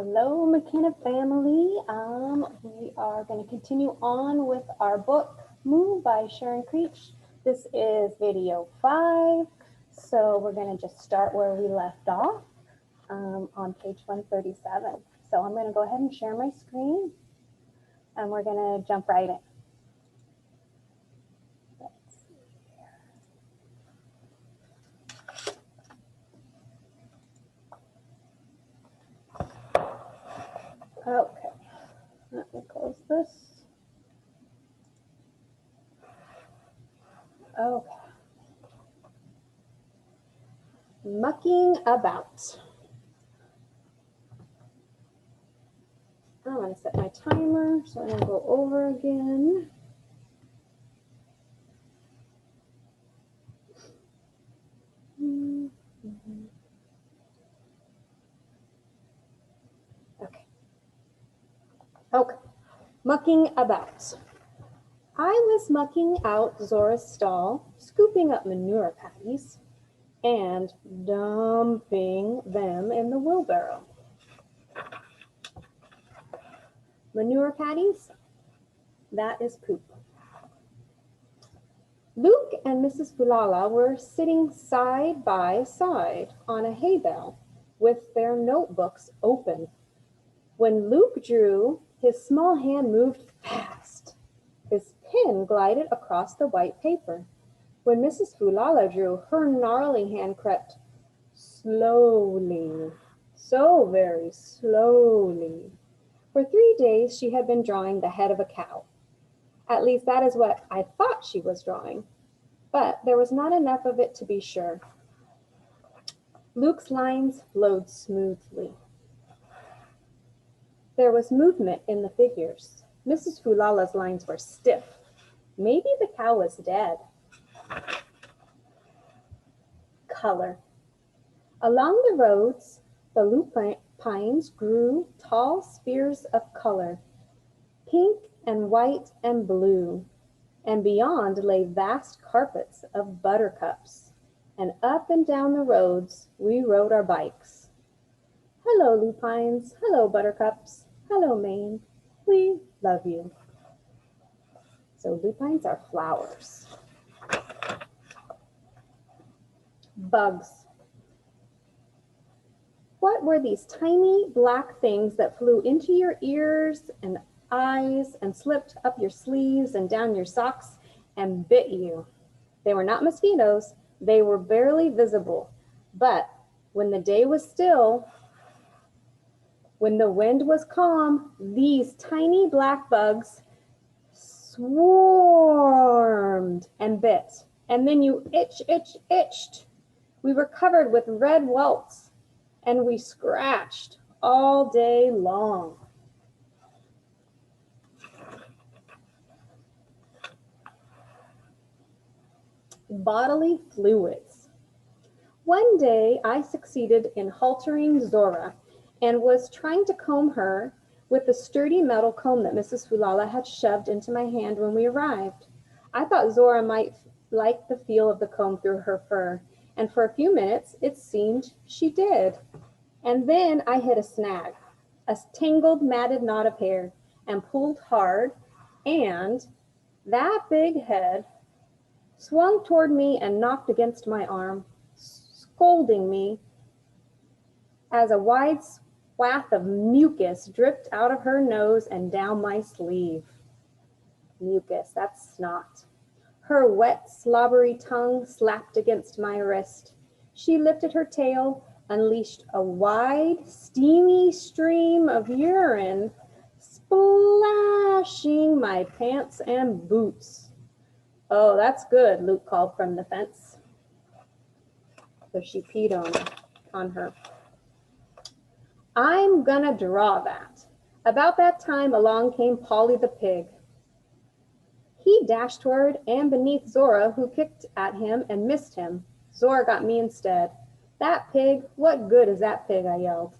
Hello, McKenna family. We are going to continue on with our book, Move by Sharon Creech. This is video 5. So we're going to just start where we left off on page 137. So I'm going to go ahead and share my screen and we're going to jump right in. Let's see here. Okay, let me close this. Okay. Mucking about. I'm going to set my timer so I don't go over again. Okay, mucking about. I was mucking out Zora's stall, scooping up manure patties and dumping them in the wheelbarrow. Manure patties, that is poop. Luke and Mrs. Fulala were sitting side by side on a hay bale with their notebooks open. When Luke drew, his small hand moved fast. His pen glided across the white paper. When Mrs. Fulala drew, her gnarly hand crept slowly, so very slowly. For 3 days she had been drawing the head of a cow. At least that is what I thought she was drawing, but there was not enough of it to be sure. Luke's lines flowed smoothly. There was movement in the figures. Mrs. Fulala's lines were stiff. Maybe the cow was dead. Color. Along the roads, the lupines grew tall spheres of color, pink and white and blue, and beyond lay vast carpets of buttercups. And up and down the roads we rode our bikes. Hello, lupines. Hello, buttercups. Hello, Maine. We love you. So lupines are flowers. Bugs. What were these tiny black things that flew into your ears and eyes and slipped up your sleeves and down your socks and bit you? They were not mosquitoes. They were barely visible. But when the day was still, when the wind was calm, these tiny black bugs swarmed and bit. And then you itched. We were covered with red welts and we scratched all day long. Bodily fluids. One day I succeeded in haltering Zora and was trying to comb her with the sturdy metal comb that Mrs. Fulala had shoved into my hand when we arrived. I thought Zora might like the feel of the comb through her fur, and for a few minutes it seemed she did. And then I hit a snag, a tangled, matted knot of hair, and pulled hard, and that big head swung toward me and knocked against my arm, scolding me as a wide swath of mucus dripped out of her nose and down my sleeve. Mucus, that's snot. Her wet, slobbery tongue slapped against my wrist. She lifted her tail, unleashed a wide, steamy stream of urine, splashing my pants and boots. Oh, that's good, Luke called from the fence. So she peed on her. I'm gonna draw that. About that time, along came Polly the pig. He dashed toward and beneath Zora, who kicked at him and missed him. Zora got me instead. That pig, what good is that pig? I yelled.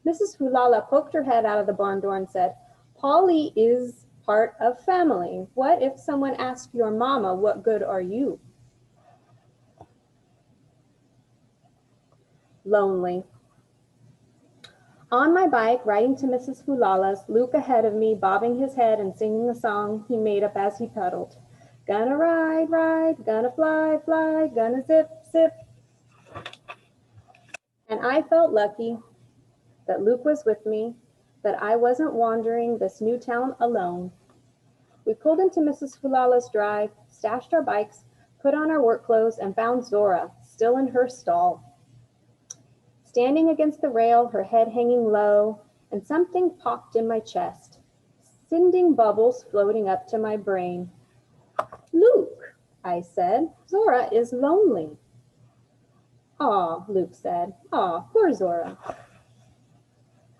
Mrs. Fulala poked her head out of the barn door and said, Polly is part of family. What if someone asked your mama, what good are you? Lonely. On my bike, riding to Mrs. Fulala's, Luke ahead of me, bobbing his head and singing a song he made up as he pedaled. Gonna ride, ride, gonna fly, fly, gonna zip, zip. And I felt lucky that Luke was with me, that I wasn't wandering this new town alone. We pulled into Mrs. Fulala's drive, stashed our bikes, put on our work clothes, and found Zora, still in her stall. Standing against the rail, her head hanging low, and something popped in my chest, sending bubbles floating up to my brain. Luke, I said, Zora is lonely. Aw, Luke said. Aw, poor Zora.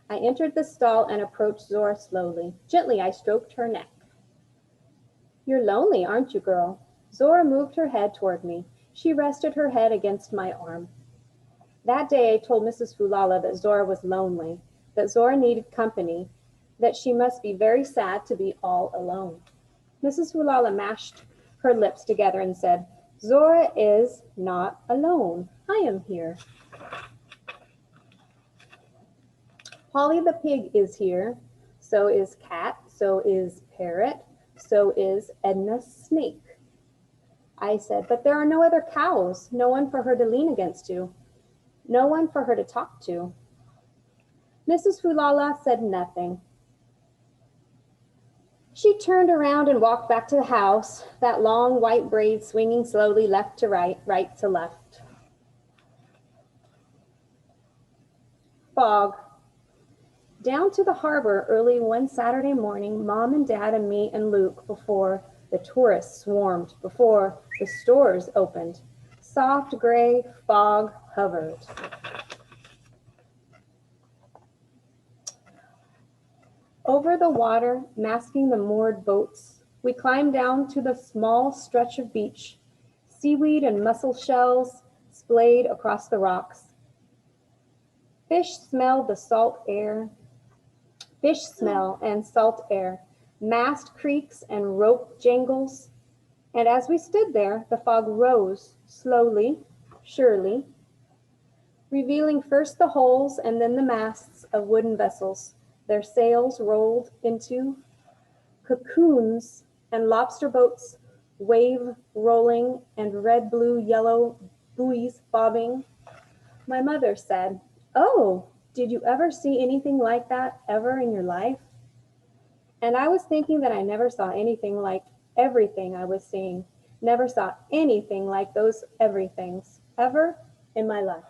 I entered the stall and approached Zora slowly. Gently, I stroked her neck. You're lonely, aren't you, girl? Zora moved her head toward me. She rested her head against my arm. That day I told Mrs. Fulala that Zora was lonely, that Zora needed company, that she must be very sad to be all alone. Mrs. Fulala mashed her lips together and said, Zora is not alone. I am here. Polly the pig is here. So is Cat. So is Parrot. So is Edna Snake. I said, but there are no other cows, no one for her to lean against you, no one for her to talk to. Mrs. Fulala said nothing. She turned around and walked back to the house, that long white braid swinging slowly left to right, right to left. Fog. Down to the harbor early one Saturday morning, Mom and Dad and me and Luke before the tourists swarmed, before the stores opened. Soft gray fog hovered. Over the water, masking the moored boats, we climbed down to the small stretch of beach. Seaweed and mussel shells splayed across the rocks. Fish smelled the salt air. Fish smell and salt air, mast creaks and rope jangles. And as we stood there, the fog rose slowly, surely, revealing first the hulls and then the masts of wooden vessels, their sails rolled into cocoons, and lobster boats wave rolling and red, blue, yellow buoys bobbing. My mother said, "Oh, did you ever see anything like that ever in your life?" And I was thinking that I never saw anything like everything I was seeing, never saw anything like those everythings ever in my life.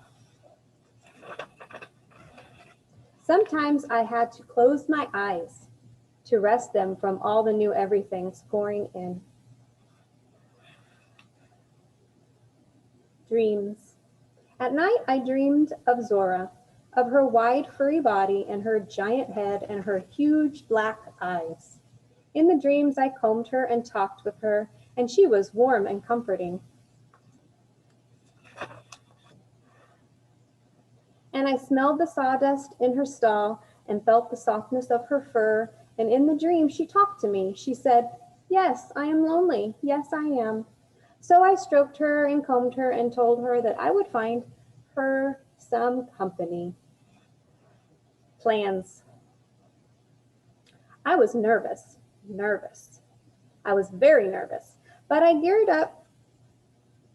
Sometimes I had to close my eyes to rest them from all the new everythings pouring in. Dreams. At night, I dreamed of Zora, of her wide, furry body and her giant head and her huge black eyes. In the dreams, I combed her and talked with her, and she was warm and comforting. And I smelled the sawdust in her stall and felt the softness of her fur, and in the dream, she talked to me. She said, "Yes, I am lonely. Yes, I am." So I stroked her and combed her and told her that I would find her some company. Plans. I was nervous. I was very nervous, but I geared up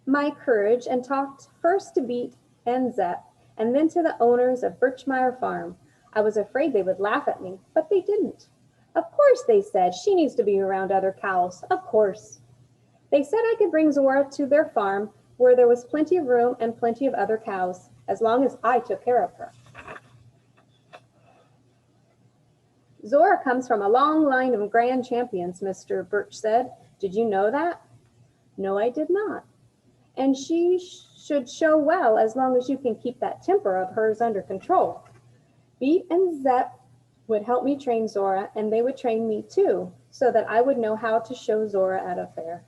my courage and talked first to Beat and Zep, and then to the owners of Birchmire Farm. I was afraid they would laugh at me, but they didn't. Of course, they said, she needs to be around other cows. Of course. They said I could bring Zora to their farm where there was plenty of room and plenty of other cows, as long as I took care of her. Zora comes from a long line of grand champions, Mr. Birch said. Did you know that? No, I did not. And she should show well as long as you can keep that temper of hers under control. Beat and Zep would help me train Zora, and they would train me too, so that I would know how to show Zora at a fair.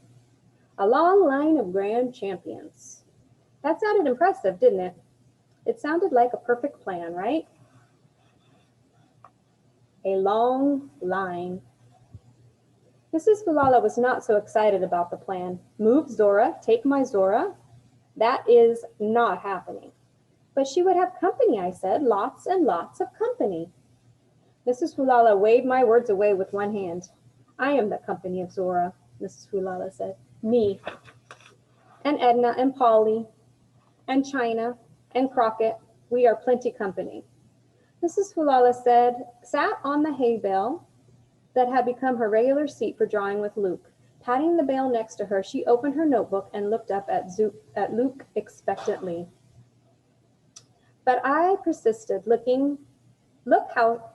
A long line of grand champions. That sounded impressive, didn't it? It sounded like a perfect plan, right? A long line. Mrs. Fulala was not so excited about the plan. Move Zora, take my Zora? That is not happening. But she would have company, I said, lots and lots of company. Mrs. Hulala waved my words away with one hand. I am the company of Zora, Mrs. Hulala said. Me, and Edna, and Polly, and China, and Crockett, we are plenty company. Mrs. Hulala sat on the hay bale that had become her regular seat for drawing with Luke. Patting the bale next to her, she opened her notebook and looked up at Luke expectantly. But I persisted, look how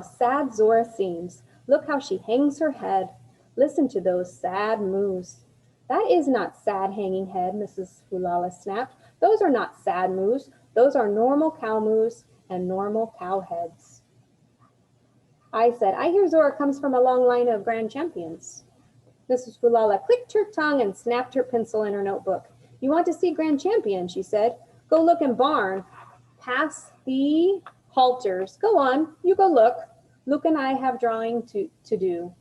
sad Zora seems. Look how she hangs her head. Listen to those sad moos. That is not sad hanging head, Mrs. Hulala snapped. Those are not sad moos. Those are normal cow moos and normal cow heads. I said, I hear Zora comes from a long line of grand champions. Mrs. Hulala clicked her tongue and snapped her pencil in her notebook. You want to see grand champion, she said. Go look in barn. Past the halters. Go on, you go look. Luke and I have drawing to do.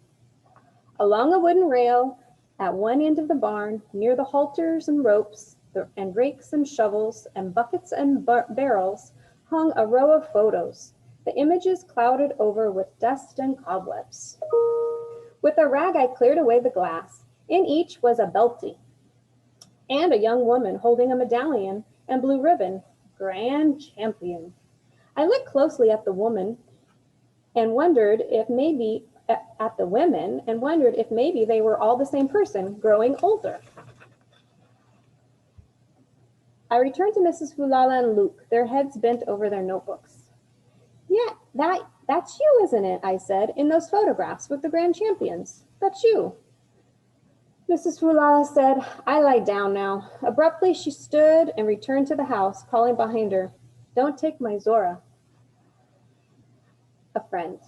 Along a wooden rail at one end of the barn, near the halters and ropes, and rakes and shovels and buckets and barrels, hung a row of photos, the images clouded over with dust and cobwebs. With a rag, I cleared away the glass. In each was a beltie and a young woman holding a medallion and blue ribbon, grand champion. I looked closely at the woman and wondered if maybe they were all the same person, growing older. I returned to Mrs. Hulala and Luke, their heads bent over their notebooks. Yeah, that's you, isn't it? I said, in those photographs with the grand champions. That's you. Mrs. Hulala said, I lie down now. Abruptly, she stood and returned to the house, calling behind her, Don't take my Zora. A friend.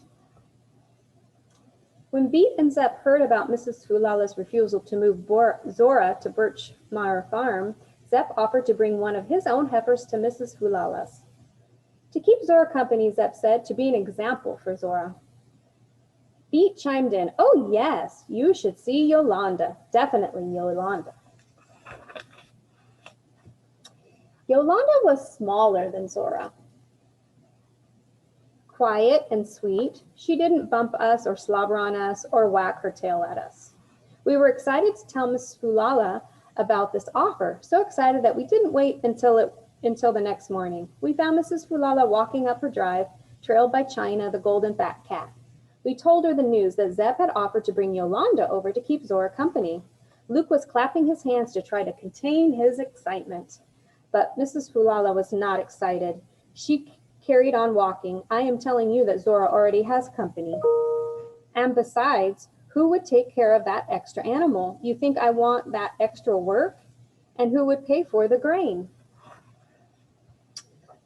When Beat and Zepp heard about Mrs. Hulala's refusal to move Zora to Birchmire Farm, Zepp offered to bring one of his own heifers to Mrs. Hulala's. To keep Zora company, Zepp said, to be an example for Zora. Beat chimed in, oh yes, you should see Yolanda, definitely Yolanda. Yolanda was smaller than Zora. Quiet and sweet, she didn't bump us or slobber on us or wag her tail at us. We were excited to tell Mrs. Hulala about this offer, so excited that we didn't wait until the next morning. We found Mrs. Hulala walking up her drive, trailed by China, the golden fat cat. We told her the news that Zepp had offered to bring Yolanda over to keep Zora company. Luke was clapping his hands to try to contain his excitement. But Mrs. Hulala was not excited. She carried on walking. I am telling you that Zora already has company. And besides, who would take care of that extra animal? You think I want that extra work? And who would pay for the grain?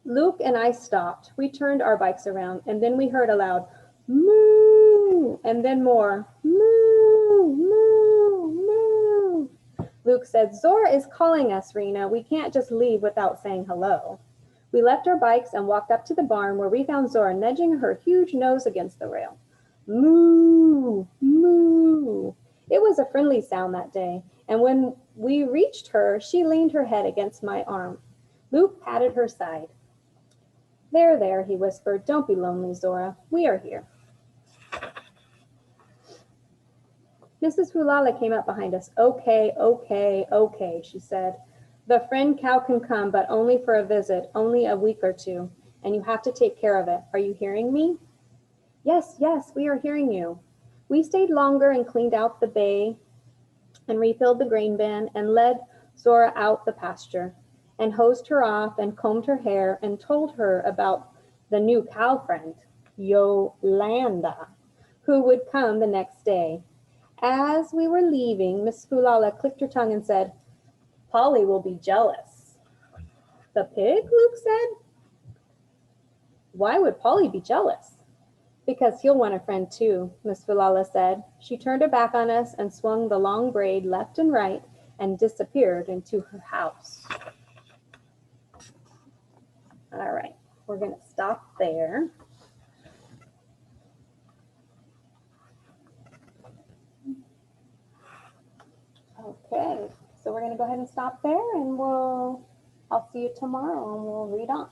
Luke and I stopped. We turned our bikes around, and then we heard a loud moo, and then more moo, moo, moo. Luke said, Zora is calling us, Rena. We can't just leave without saying hello. We left our bikes and walked up to the barn where we found Zora nudging her huge nose against the rail. Moo, moo. It was a friendly sound that day, and when we reached her, she leaned her head against my arm. Luke patted her side. There, there, he whispered. Don't be lonely, Zora. We are here. Mrs. Hulala came up behind us. Okay, okay, okay, she said. The friend cow can come, but only for a visit, only a week or two, and you have to take care of it. Are you hearing me? Yes, yes, we are hearing you. We stayed longer and cleaned out the bay and refilled the grain bin and led Zora out the pasture and hosed her off and combed her hair and told her about the new cow friend, Yolanda, who would come the next day. As we were leaving, Miss Hulala clicked her tongue and said, Polly will be jealous. The pig, Luke said. Why would Polly be jealous? Because he'll want a friend too, Miss Hulala said. She turned her back on us and swung the long braid left and right and disappeared into her house. All right, we're going to stop there. Okay, so we're going to go ahead and stop there, and we'll I'll see you tomorrow and we'll read on.